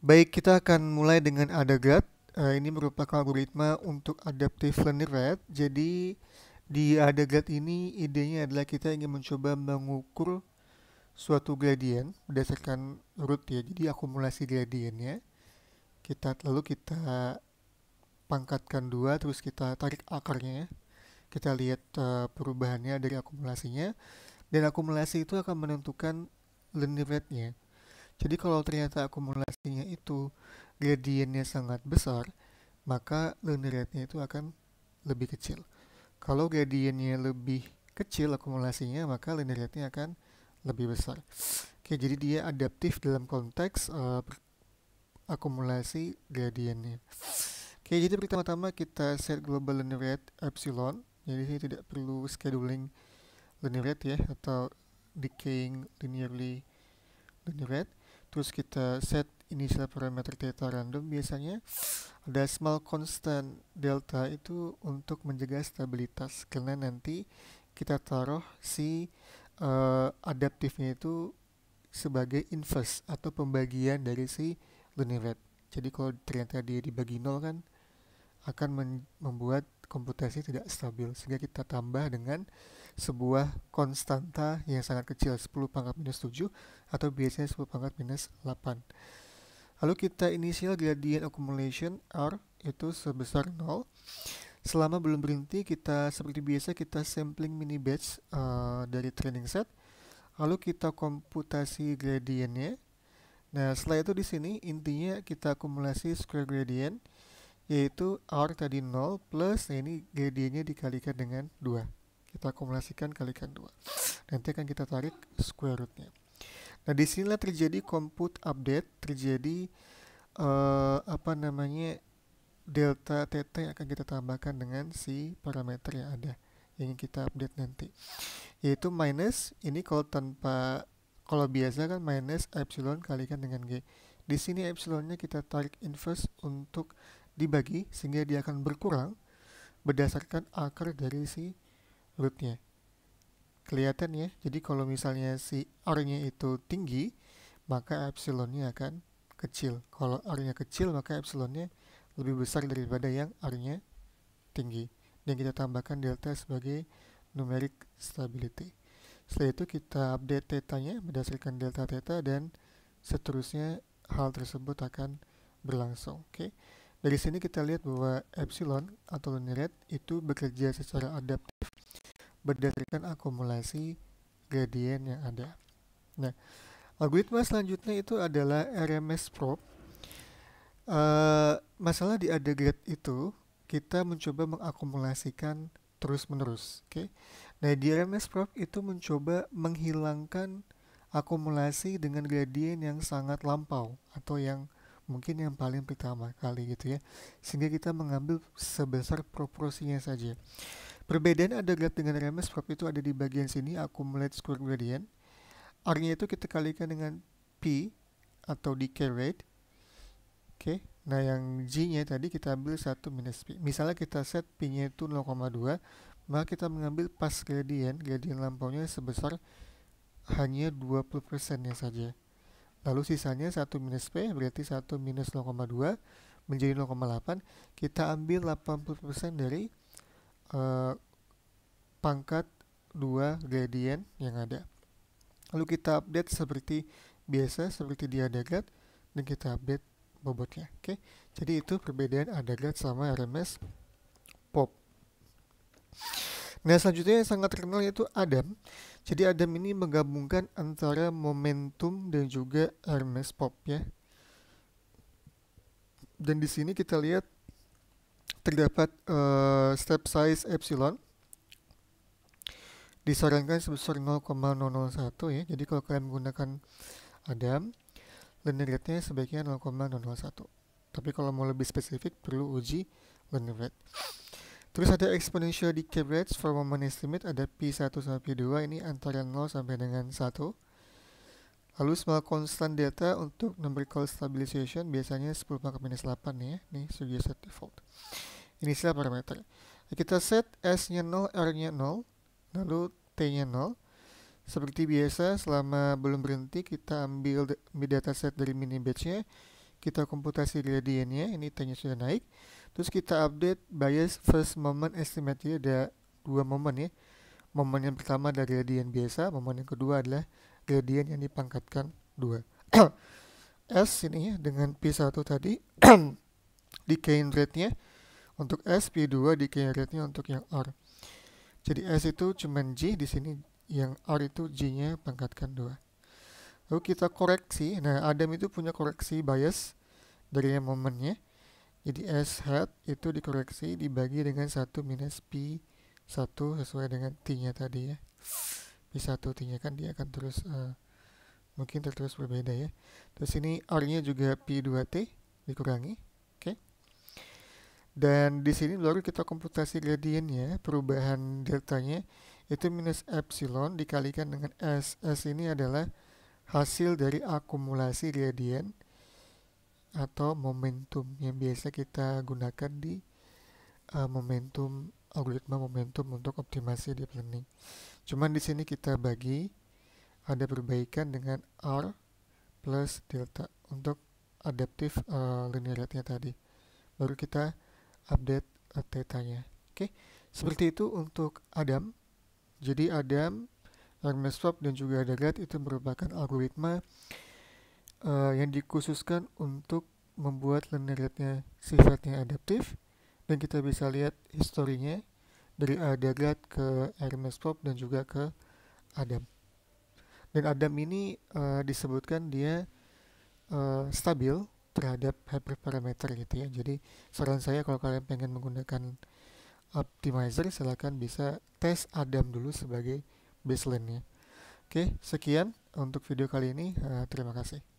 Baik, kita akan mulai dengan ADAGRAD. Ini merupakan algoritma untuk adaptive learning rate. Jadi di ADAGRAD ini idenya adalah kita ingin mencoba mengukur suatu gradient berdasarkan root ya. Jadi akumulasi gradientnya. Lalu kita pangkatkan dua, terus kita tarik akarnya ya. Kita lihat perubahannya dari akumulasinya. Dan akumulasi itu akan menentukan learning rate-nya. Jadi kalau ternyata akumulasinya itu gradientnya sangat besar, maka learning rate-nya itu akan lebih kecil. Kalau gradientnya lebih kecil akumulasinya, maka learning rate-nya akan lebih besar. Oke, jadi dia adaptif dalam konteks akumulasi gradientnya. Oke, jadi pertama-tama kita set global learning rate epsilon. Jadi ini tidak perlu scheduling learning rate ya, atau decaying linearly learning rate. Terus kita set initial parameter theta random, biasanya ada small constant delta itu untuk menjaga stabilitas, karena nanti kita taruh si adaptifnya itu sebagai inverse atau pembagian dari si learning rate. Jadi kalau ternyata dia dibagi nol kan akan membuat komputasi tidak stabil, sehingga kita tambah dengan sebuah konstanta yang sangat kecil, 10 pangkat minus 7 atau biasanya 10 pangkat minus 8. Lalu kita initial gradient accumulation R itu sebesar 0. Selama belum berhenti, kita seperti biasa kita sampling mini batch dari training set. Lalu kita komputasi gradientnya. Nah, setelah itu di sini intinya kita akumulasi square gradient, yaitu R tadi 0 plus, nah ini gradientnya dikalikan dengan 2. Kita akumulasikan kalikan 2. Nanti akan kita tarik square rootnya. Nah, disinilah terjadi compute update, terjadi delta theta yang akan kita tambahkan dengan si parameter yang ada yang ingin kita update nanti, yaitu minus ini kalau biasa kan minus epsilon kalikan dengan G. Di sini epsilonnya kita tarik inverse untuk dibagi sehingga dia akan berkurang berdasarkan akar dari si rootnya. Kelihatan ya, jadi kalau misalnya si R-nya itu tinggi, maka epsilonnya akan kecil. Kalau R-nya kecil, maka epsilonnya lebih besar daripada yang R-nya tinggi. Dan kita tambahkan delta sebagai numeric stability. Setelah itu kita update theta-nya berdasarkan delta theta, dan seterusnya hal tersebut akan berlangsung. Oke. Dari sini kita lihat bahwa epsilon atau linear rate itu bekerja secara adaptif berdasarkan akumulasi gradient yang ada. Nah, algoritma selanjutnya itu adalah RMS probe. Masalah di ADAGRAD itu kita mencoba mengakumulasikan terus-menerus. Oke. Nah, di RMS probe itu mencoba menghilangkan akumulasi dengan gradient yang sangat lampau atau yang mungkin yang paling pertama kali gitu ya, sehingga kita mengambil sebesar proporsinya saja. Perbedaan ADAGRAD dengan RMS probe itu ada di bagian sini, accumulate square gradient. R-nya itu kita kalikan dengan P atau decay rate. Oke, nah yang G-nya tadi kita ambil 1 minus P. Misalnya kita set P-nya itu 0,2, maka kita mengambil pas gradient lampaunya sebesar hanya 20%-nya saja. Lalu sisanya 1 minus P, berarti 1 minus 0,2 menjadi 0,8. Kita ambil 80% dari pangkat 2 gradient yang ada. Lalu kita update seperti biasa, seperti di ADAGRAD, dan kita update bobotnya. Oke, jadi itu perbedaan ADAGRAD sama RMS POP. Nah, selanjutnya yang sangat terkenal yaitu ADAM. Jadi ADAM ini menggabungkan antara momentum dan juga RMS POP ya. Dan di sini kita lihat terdapat step size epsilon disarankan sebesar 0,001 ya. Jadi kalau kalian menggunakan ADAM, learning rate-nya sebaiknya 0,001. Tapi kalau mau lebih spesifik perlu uji learning rate. Terus ada exponential decay rates for moment estimate, ada P1 sampai P2, ini antara 0 sampai dengan 1. Lalu small constant delta untuk numerical stabilization biasanya 10 pangkat minus 8 ya. Ini sudah set default. Initial parameter. Kita set S-nya 0, R-nya 0, lalu T-nya 0. Seperti biasa, selama belum berhenti kita ambil dataset dari mini batch-nya. kita komputasi gradiennya, ini T-nya sudah naik. Terus kita update bias first moment estimate, jadi ada dua momen ya. Momen yang pertama adalah gradien biasa, momen yang kedua adalah gradien yang dipangkatkan 2. S ini ya, dengan P1 tadi decaying rate-nya untuk S, P2 decaying rate-nya untuk yang R. Jadi S itu cuman G, di sini yang R itu G-nya pangkatkan 2. Lalu kita koreksi. Nah, Adam itu punya koreksi bias dari yang momennya. Jadi S hat itu dikoreksi dibagi dengan 1 minus P1 sesuai dengan T-nya tadi ya. P1 T-nya kan dia akan terus mungkin terus berbeda ya. Terus ini R-nya juga P2T dikurangi. Oke. Dan di sini baru kita komputasi gradiennya, perubahan deltanya itu minus epsilon dikalikan dengan S. S ini adalah hasil dari akumulasi gradien atau momentum yang biasa kita gunakan di algoritma momentum untuk optimasi deep learning. Cuman di sini kita bagi, ada perbaikan dengan R plus delta untuk adaptive linear rate-nya tadi. Baru kita update theta-nya. Oke, seperti itu untuk Adam. Jadi Adam, Hermès-Swap dan juga Adagrad itu merupakan algoritma yang dikhususkan untuk membuat linear rate-nya sifatnya adaptif, dan kita bisa lihat historinya dari Adagrad ke Hermès-Swap dan juga ke Adam. Dan Adam ini disebutkan dia stabil terhadap hyperparameter gitu ya. Jadi saran saya kalau kalian pengen menggunakan optimizer, silahkan bisa tes Adam dulu sebagai baseline-nya. Oke, sekian untuk video kali ini. Terima kasih.